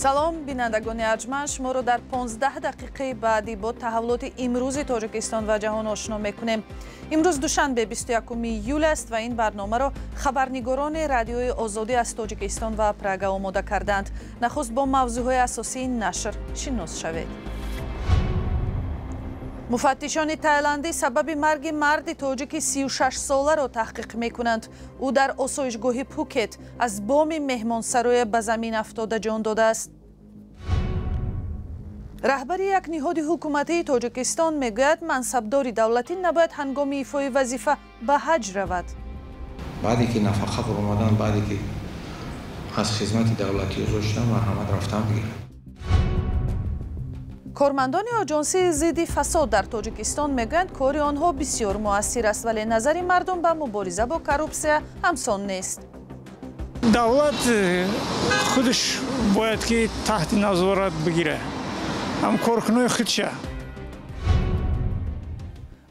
салом бинандагони арҷманд, шуморо дар 15 дақиқаи баъди бо таҳаввулоти имрӯзи Тоҷикистон ва ҷаҳон ошно мекунем. имрӯз душанбе 21 июл аст ва ин барномаро хабарнигорони радиои озодӣ аз Тоҷикистон ва Прага омода карданд. Нахуст бо мавзӯъҳои асосии нашр шинос шавед. муфаттишони таиландӣ сабаби марги марди тоҷики 36-соларо таҳқиқ мекунанд. ӯ дар осоишгоҳи Пхукет аз боми меҳмонсарое ба замин афтода ҷон додааст. раҳбари як ниҳоди ҳукуматии Тоҷикистон мегӯяд мансабдори давлатӣ набояд ҳангоми ифои вазифа ба ҳаҷ равад. баъде ки нафақа фурӯмадан, баъде ки аз хизмати давлатӣ озод шудам, марҳамат рафтан бигирад. кормандони оҷонсии зидди фасод дар Тоҷикистон мегӯянд кори онҳо бисёр муассир аст, вале назари мардум ба мубориза бо коррупсия ҳамсон нест. давлат худш бояд ки таҳти назорат бигира ҳамкоркунои худша.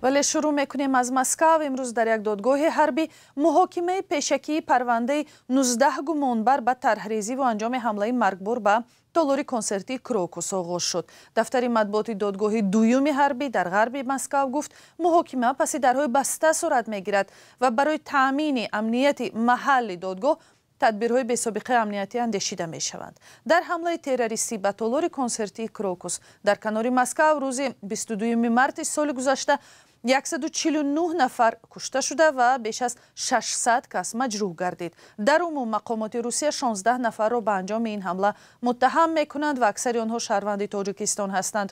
вале шурӯъ мекунем аз Москав. имрӯз дар як додгоҳи ҳарбӣ муҳокимаи пешакии парвандаи 19 гумонбар ба тарҳрезӣ ва анҷоми ҳамлаи маргбор ба толори консертии Крокус оғоз шуд. дафтари матбуоти додгоҳи дуюми ҳарбӣ дар ғарби Москав гуфт муҳокима паси дарҳои баста сурат мегирад ва барои таъмини амнияти маҳалли додгоҳ тадбирҳои бесобиқаи амниятӣ андешида мешаванд. дар ҳамлаи террористӣ ба толори консертии Крокус дар канори Москав рӯзи 22 марти соли гузашта 149 нафар кушта шуда ва беш аз 600 кас маҷрӯҳ гардид. дар умум мақомоти Русия 16 нафарро ба анҷоми ин ҳамла муттаҳам мекунанд ва аксари онҳо шаҳрванди Тоҷикистон ҳастанд.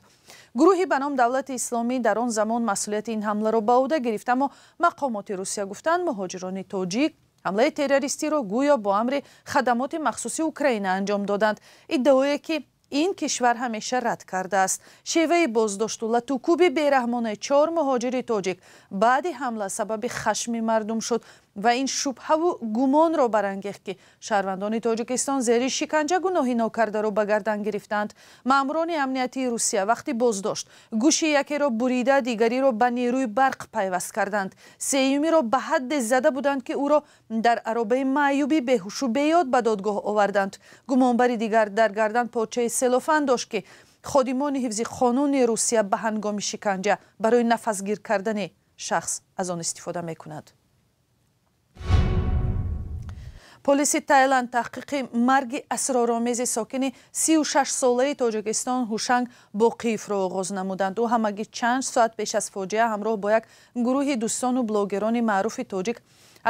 гурӯҳи ба ном Давлати Исломӣ дар он замон масъулияти ин ҳамларо ба ӯҳда гирифт, аммо мақомоти Русия гуфтанд муҳоҷирони тоҷик ҳамлаи террористиро гӯё бо амри хадамоти махсуси Украина анҷом доданд. иддаое ки ин кишвар ҳамеша рад кардааст. шеваи боздошту латукуби бераҳмонаи 4 муҳоҷири тоҷик баъди ҳамла сабаби хашми мардум шуд ва ин шубҳаву гумонро барангехт ки шаҳрвандони Тоҷикистон зери шиканҷа гуноҳи нокардаро ба гардан гирифтанд. маъмурони амниятии Русия вақти боздошт гӯши якеро бурида, дигариро ба нерӯи барқ пайваст карданд. сеюмиро ба ҳадде зада буданд ки ӯро дар аробаи маъюбӣ беҳушу беёд ба додгоҳ оварданд. гумонбари дигар дар гардан почаи селофан дошт ки ходимони ҳифзи қонуни Русия ба ҳангоми шиканҷа барои нафасгир кардани шахс аз он истифода мекунад. полиси Таиланд таҳқиқи марги асроромези сокини 36-солаи Тоҷикистон Ҳушанг Боқиевро оғоз намуданд. ӯ ҳамагӣ чанд соат пеш аз фоҷиа ҳамроҳ бо як гурӯҳи дӯстону блогерони маъруфи тоҷик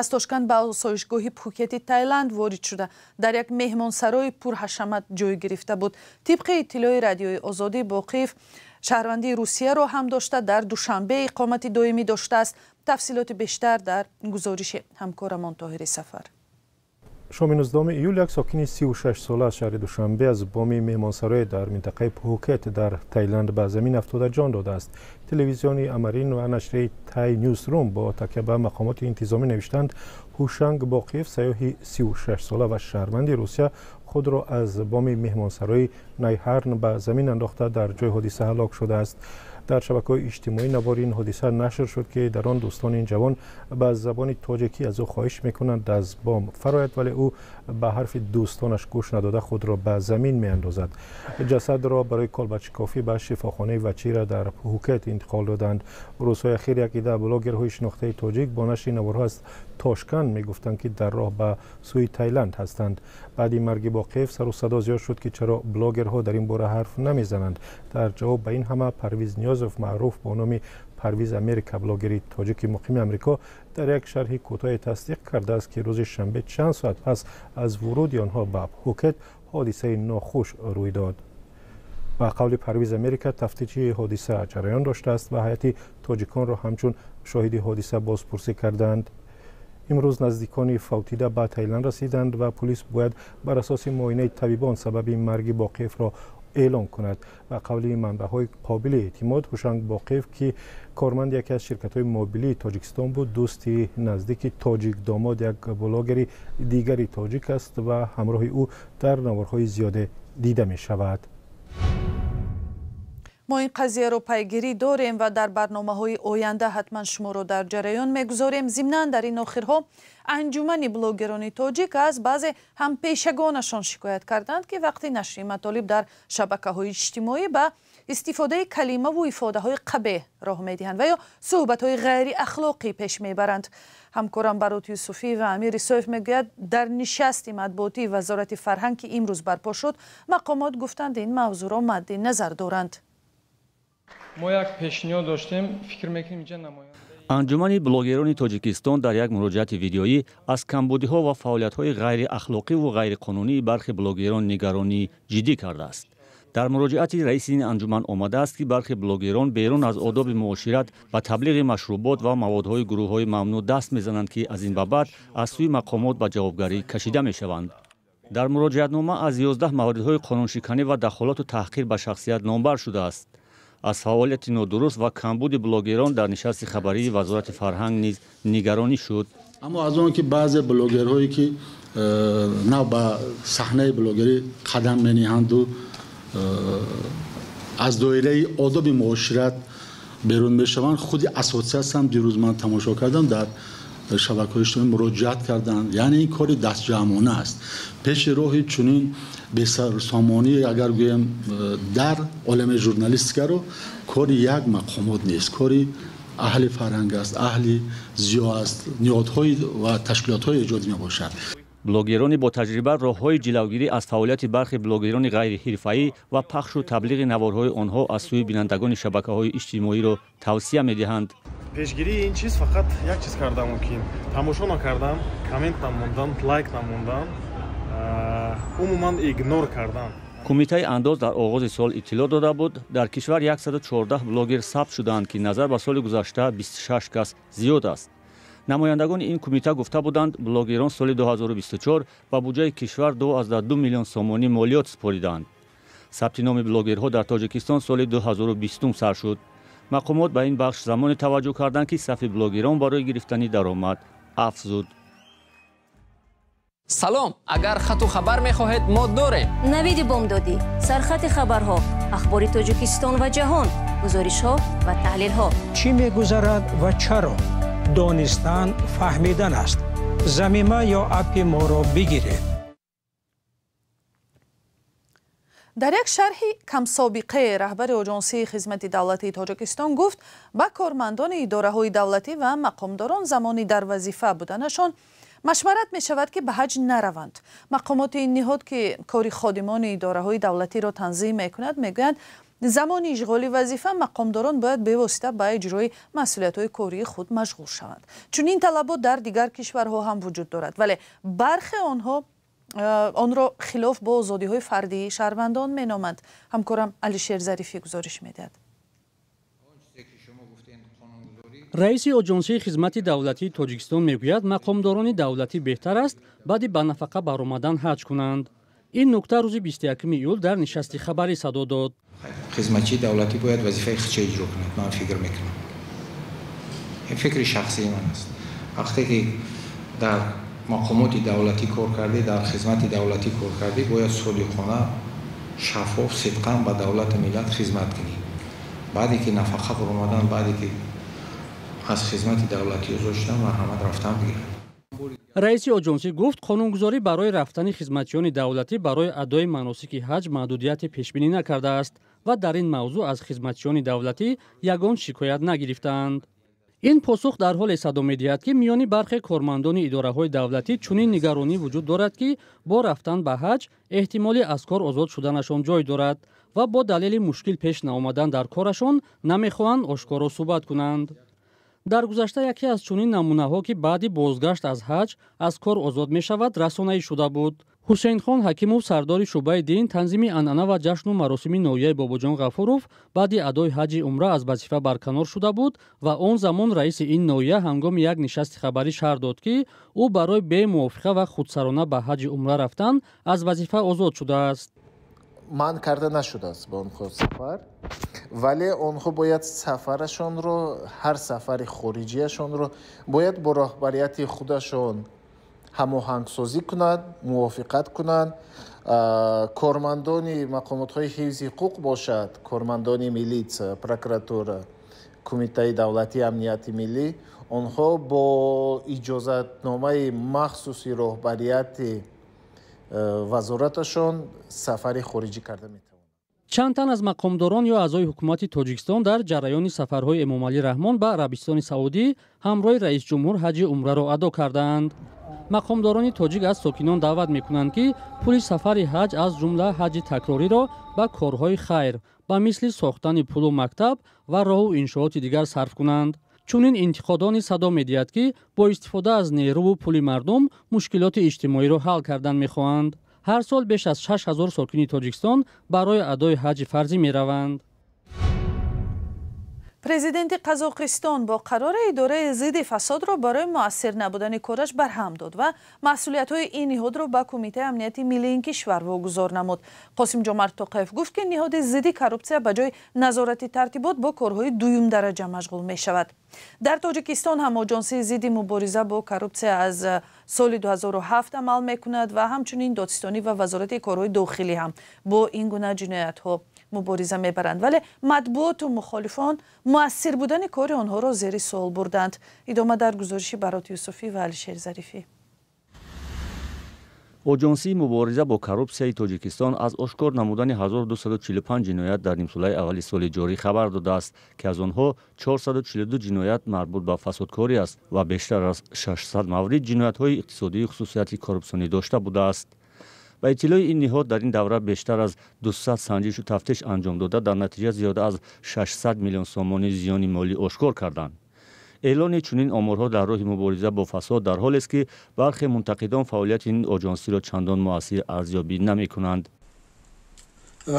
аз Тошканд ба осоишгоҳи Пхукети Таиланд ворид шуда дар як меҳмонсарои пурҳашамат ҷой гирифта буд. тибқи иттилои радиои озодӣ Боқиев шаҳрвандии Русияро ҳам дошта дар душанбе иқомати доимӣ доштааст. тафсилоти бештар дар гузориши ҳамкорамон Тоҳири Сафар. шоми 19 июл як сокини 36-сола аз шаҳри Душанбе аз боми меҳмонсарое дар минтақаи Пхукет дар Таиланд ба замин афтода ҷон додааст. телевизиони Амарин ва нашри Thai Newsroom бо такя ба мақомоти интизомӣ навиштанд Ҳушанг Боқиев саёҳи 36-сола ва шаҳрванди Русия худро аз боми меҳмонсарои Найҳарн ба замин андохта дар ҷои ҳодиса ҳалок шудааст. дар шабакаҳои иҷтимоӣ навори ин ҳодиса нашр шуд ки дар он дӯстони ин ҷавон ба забони тоҷикӣ аз ӯ хоҳиш мекунанд аз бом фарояд, вале ӯ ба ҳарфи дӯстонаш гӯш надода худро ба замин меандозад. ҷасадро барои колбачикофӣ ба шифохонаи Вачира дар Пхукет интиқол доданд. рӯзҳои ахир як ида блогерҳои шинохтаи тоҷик бо нашри наворҳо аз Тошканд мегуфтанд ки дар роҳ ба сӯи Таиланд ҳастанд. баъди марги Боқиев сару садо зиёд шуд ки чаро блогерҳо дар ин бора ҳарф намезананд. дар ҷавоб ба ин ҳама Парвиз Ниёзов маъруф бо номи Парвиз Америка, блогери тоҷики муқими Амрико, дар як шарҳи кӯтоҳе тасдиқ кардааст ки рӯзи шанбе чанд соат пас аз вуруди онҳо ба Пхукет ҳодисаи нохуш рӯй дод. ба қавли Парвиз Америка тафтиши ҳодиса ҷараён доштааст ва ҳайати тоҷиконро ҳамчун шоҳиди ҳодиса бозпурсӣ карданд. имрӯз наздикони фавтида ба Таиланд расиданд ва полис бояд бар асоси муоинаи табибон сабаби марги Боқиевро эълон кунад. ба қавли манбаъҳои қобили эътимод Ҳушанг Боқиев ки корманди яке аз ширкатҳои мобилии Тоҷикистон буд, дӯсти наздики тоҷик домод як блогери дигари тоҷик аст ва ҳамроҳи ӯ дар наворҳои зиёде дида мешавад. ما این قضیه رو پیگیری داریم و در برنامه‌های آینده حتما شما رو در جریان میگذاریم. ضمناً در این آخرها انجمن بلاگران تاجیک از بعضی هم پیشگانشان شکایت کردند که وقتی نشر مطالب در شبکه‌های اجتماعی به استفاده کلمه و افاده‌های قبیح راه می‌دهند و یا صحبت‌های غیر اخلاقی پیش میبرند. همکارم برات یوسفی و امیر سویف میگوید در نشست مطبوعاتی وزارت فرهنگ که امروز برپا شد مقامات گفتند این موضوع را مد نظر دارند. ما یک پیشنهاد داشتیم، فکر میکنیم اینجا نماینده انجمن بلاگران تاجیکستان در یک مراجعت ویدیویی از کمبودی‌ها و فعالیت‌های غیر اخلاقی و غیر قانونی برخی بلاگران نگرانی جدی کرده است. در مراجعتی رئیس این انجمن آمده است که برخی بلاگران بیرون از آداب معاشرت و تبلیغ مشروبات و موادهای گروه‌های ممنوع دست می‌زنند که از این بابت از سوی مقامات به جوابگری کشیده می‌شوند. در مراجعتنامه از 11 موردهای قانونشکنی و دخالت و تحقیر به شخصیت نامبر شده است. از فعالیت نادرست و کمبود بلاگران در نشست خبری وزارت فرهنگ نیز نگرانی شد. اما از اون که بعضی بلاگرهایی که نه به صحنه بلاگری قدم می‌نهند و از دایره آداب معاشرت بیرون میشوند، خود اساتید هم دیروز من تماشا کردم در شبکه‌های اجتماعی مراجعت کردند. یعنی این کار دست جمعانه است. پیش راه چنین بسرسامانی اگر گویم در عالم ژورنالیستیک رو کار یک مقامات نیست، کاری اهل فرهنگ است، اهل ضیا است، نهادهای و تشکیلات‌های ایجاد می‌باشد. بلاگران با تجربه راه‌های جلوگیری از فعالیت برخی بلاگران غیر حرفه‌ای و پخش و تبلیغ نوارهای آنها از سوی بینندگان شبکه‌های اجتماعی را توصیه می‌دهند. پیشگیری این چیز فقط یک چیز کردم ممکن تماشا نکردم، کامنت نموندم، لایک نموندم، عموما ایگنور کردم. کمیته انداز در آغاز سال اطلاع داده بود در کشور 114 بلاگر ثبت شدند که نظر به سال گذشته 26 کس زیاد است. نمایندگان این کمیته گفته بودند بلاگران سال 2024 با بودجه کشور 2.2 میلیون سومانی مالیات سپاریدند. ثبت نام بلاگرها در تاجیکستان سال 2020 سر شد. مقامات به این بخش زمان توجه کردند که صف بلاگران برای گرفتن درآمد افزود. سلام، اگر خط و خبر می‌خواهید ما داریم. نوید بامدادی، سرخط خبرها، اخبار تاجیکستان و جهان، گزارش‌ها و تحلیل‌ها. چی می‌گذرد و چرا؟ دانستن فهمیدن است. زمینه یا اپ ما را بگیرید. در یک شرح کم سابقه رهبر آژانسی خدمت دولتی تاجیکستان گفت با کارمندان اداره‌های دولتی و مقامداران زمانی در وظیفه بودنشان مشورت می شود که به حج نروند. مقامات این نهاد که کار خادمان اداره‌های دولتی را تنظیم می کند می گویند زمان اشغال وظیفه مقامداران باید به واسطه به اجرای مسئولیت‌های کاری خود مشغول شوند. چون این طلبات در دیگر کشورها هم وجود دارد ولی برخی آنها آن را خلاف با آزادی‌های فردی شهروندان می‌نامند. همکارم علیشیر ظریفی گزارش می‌دهد. رئیس آژانسی خدمت دولتی تاجیکستان میگوید مقامداران دولتی بهتر است بعد به نفقه برآمدن حج کنند. این نکته روز 21 ایول در نشست خبری صدا داد. خدمتچی دولتی باید وظیفه خودش اجرا کند. من فکر میکنم این فکر شخصی من است. وقتی که در مقامات دولتی کار کردی، در خدمت دولتی کار کردی، باید صادقانه، شفاف، صدقاً به دولت ملت خدمت کنی. بعدی که نفقه برآمدن، بعدی که از خدمت دولتی گذاشتن مرحمت رفتن بگیرن. رئیس آژانسی گفت قانونگذاری برای رفتن خدمتیان دولتی برای ادای مناسک حج محدودیت پیش بینی نکرده است و در این موضوع از خدمتیان دولتی یگان شکایت نگرفتند. این پاسخ در حال صدا می‌دهد که میان برخی کارمندان اداره‌های دولتی چنین نگرانی وجود دارد که با رفتن به حج احتمالی از کار آزاد شدنشان جای دارد و با دلیل مشکل پیش نآمدن در کارشان نمی‌خواهند آشکارا صحبت کنند. در گذشته یکی از چنین نمونه‌ها که بعد بازگشت از حج از کار آزاد می‌شود رسانه‌ای شده بود. حسین خان حکیموف سردار شعبه دین تنظیم عنعنه و جشن و مراسم نویه باباجان غفوروف بعد ادای حج عمره از وظیفه برکنار شده بود و آن زمان رئیس این نویه هنگام یک نشست خبری شرح داد که او برای بی موافقه و خودسرانه به حج عمره رفتن از وظیفه آزاد شده است. من کرده نشده است به آنها سفر، ولی آنها باید سفرشان رو، هر سفر خارجیشان رو باید با رهبریت خودشان هماهنگ سازی کنند، موافقت کنند کارمندان مقامات‌های حفظ حقوق باشد، کارمندان میلیت، پروکراتور، کمیته دولتی امنیت ملی، آنها با اجازتنامه مخصوصی رهبریت وزارتشان سفر خارجی کرده می‌توانند. چند تن از مقامداران یا اعضای حکومت تاجیکستان در جریان سفرهای امامعلی رحمان به عربستان سعودی همراه رئیس جمهور حج عمره را ادا کردند. مقامداران تاجیک از ساکنان دعوت می‌کنند که پول سفر حج از جمله حج تکراری را به کارهای خیر به مثل ساختن پل و مکتب و راه و انشاءات دیگر صرف کنند. چونین انتقادان صدا می‌دهد که با استفاده از نیرو و پول مردم مشکلات اجتماعی را حل کردن می‌خواهند. هر سال بیش از 6000 ساکن تاجیکستان برای ادای حج فرضی می‌روند. پرزیدنت قزاقستان با قرار اداره ضد فساد را برای مؤثر نبودن کارش برهم داد و مسئولیت‌های این نهاد را به کمیته امنیت ملی این کشور واگذار نمود. قاسم جمعت توقیف گفت که نهاد ضد کورپسیا به جای نظارت ترتیبات با کارهای دوم درجه مشغول می شود. در تاجیکستان هم آژانس ضد مبارزه با کورپسیا از سال 2007 عمل می کند و همچنین دادستانی و وزارت کارهای داخلی هم با این گونه جنایت‌ها مبارزه میبرند، ولی مطبوعات و مخالفان مؤثر بودن کار آنها را زیر سوال بردند. ادامه در گزارش برات یوسفی و علیشیر ظریفی. آژانسی مبارزه با کورپسیای تاجیکستان از آشکار نمودن 1245 جنایت در نیمساله اول سال جاری خبر داده است که از آنها 442 جنایت مربوط به فسادکاری است و بیشتر از 600 مورد جنایت‌های اقتصادی خصوصیت کورپسیونی داشته بوده است. با اطلاع این نهاد در این دوره بیشتر از 200 سنجش و تفتیش انجام داده در نتیجه زیاده از 600 میلیون سوم زیان مالی آشکار کردند. اعلان چنین آمارها در راه مبارزه با فساد در حالی است که برخی منتقدان فعالیت این آژانسی را چندان مؤثر ارزیابی نمی‌کنند.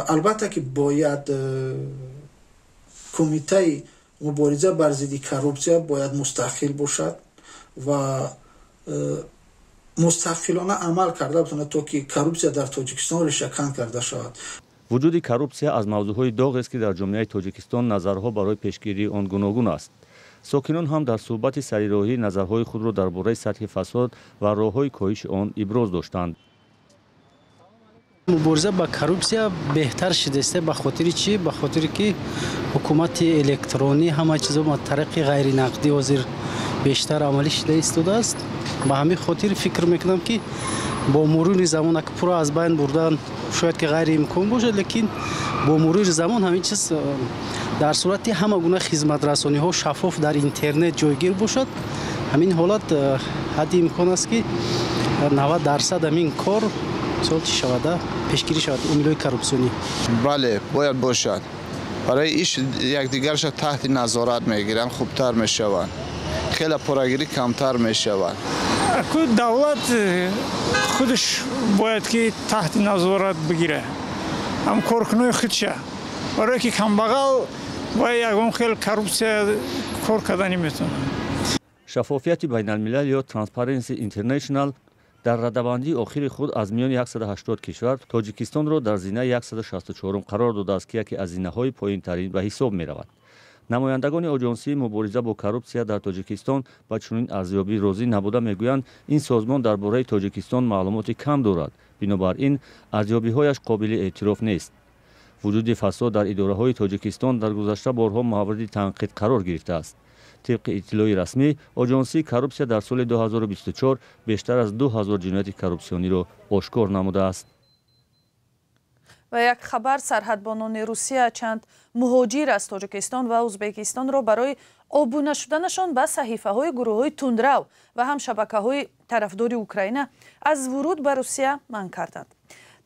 البته که باید کمیته مبارزه بر ضد کورپسیا باید مستقل باشد و مستقلانه عمل کرده بتونه تا که کورپسیا در تاجیکستان ریشه‌کن کرده شود. وجود کورپسیا از موضوعهای داغ است که در جامعه تاجیکستان نظرها برای پیشگیری آن گوناگون است. ساکنان هم در صحبت سریراهی نظرهای خود را درباره سطح فساد و راه‌های کاهش آن ابراز داشتند. مبارزه با کورپسیا بهتر شده است. به خاطر چی؟ به خاطر که حکومت الکترونی همه چیزا با طریق غیر نقدی حاضر بیشتر عملی شده ایستاده است. به همین خاطر فکر میکنم که با مرور زمان که پورا از بین بردن شاید که غیر امکان باشه، لیکن با مرور زمان همین چیز در صورت همه گونه خدمت رسانی ها شفاف در اینترنت جایگیر باشد، همین حالت حد امکان است که 90% همین کار سالت شود پیشگیری شود عملای کورپسیونی. بله باید باشد. برای ایش یکدیگرش تحت نظارت میگیرن خوبتر میشوند. خیلی پراگیری کمتر میشود. دولت خودش باید که تحت نظارت بگیره. هم کارکنای خودشه. برای که کمبغل باید یکم خیلی کورپسیا کار کردن نمیتونه. شفافیت بین الملل یا ترانسپرنسی اینترنشنال در رده‌بندی آخر خود از میان 180 کشور تاجیکستان را در زینه 164 قرار داده است که یکی از زینه‌های پایین‌ترین به حساب می‌رود. نمایندگان آژانسی مبارزه با کورپسیا در تاجیکستان با چنین ارزیابی راضی نبوده میگویند این سازمان درباره تاجیکستان معلومات کم دارد، بنابراین ارزیابی‌هایش قابل اعتراف نیست. وجود فساد در اداره‌های تاجیکستان در گذشته بارها مورد تنقید قرار گرفته است. طبق اطلاع رسمی آژانسی کورپسیا در سال 2024 بیشتر از 2000 جنایت کورپسیونی را آشکار نموده است. و یک خبر، سرحدبانان روسیه چند مهاجر از تاجیکستان و ازبکستان را برای آبونه شدنشان به صحیفه‌های گروه‌های تندرو و هم شبکه‌های طرفدار اوکراین از ورود به روسیه منع کردند.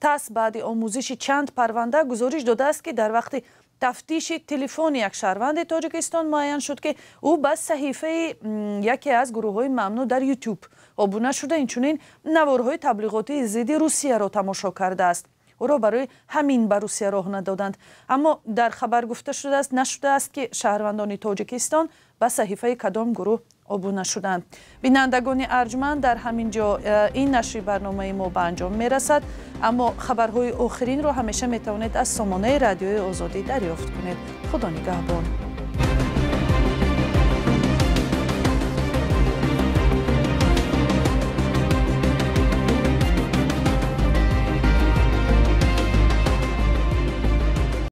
تاس بعد آموزش چند پرونده گزارش داده است که در وقت تفتیش تلفن یک شهروند تاجیکستان معین شد که او به صحیفه یکی از گروه‌های ممنوع در یوتیوب آبونه شده، اینچنین نوارهای تبلیغاتی ضد روسیه را تماشا کرده است. او را برای همین به روسیه راه ندادند. اما در خبر گفته نشده است که شهروندان تاجیکستان به صحیفه کدام گروه آبونه شدند. بینندگان ارجمند، در همین جا این نشر برنامه ما به انجام میرسد، اما خبرهای آخرین را همیشه میتوانید از سامانه رادیوی آزادی دریافت کنید. خدا نگهبان.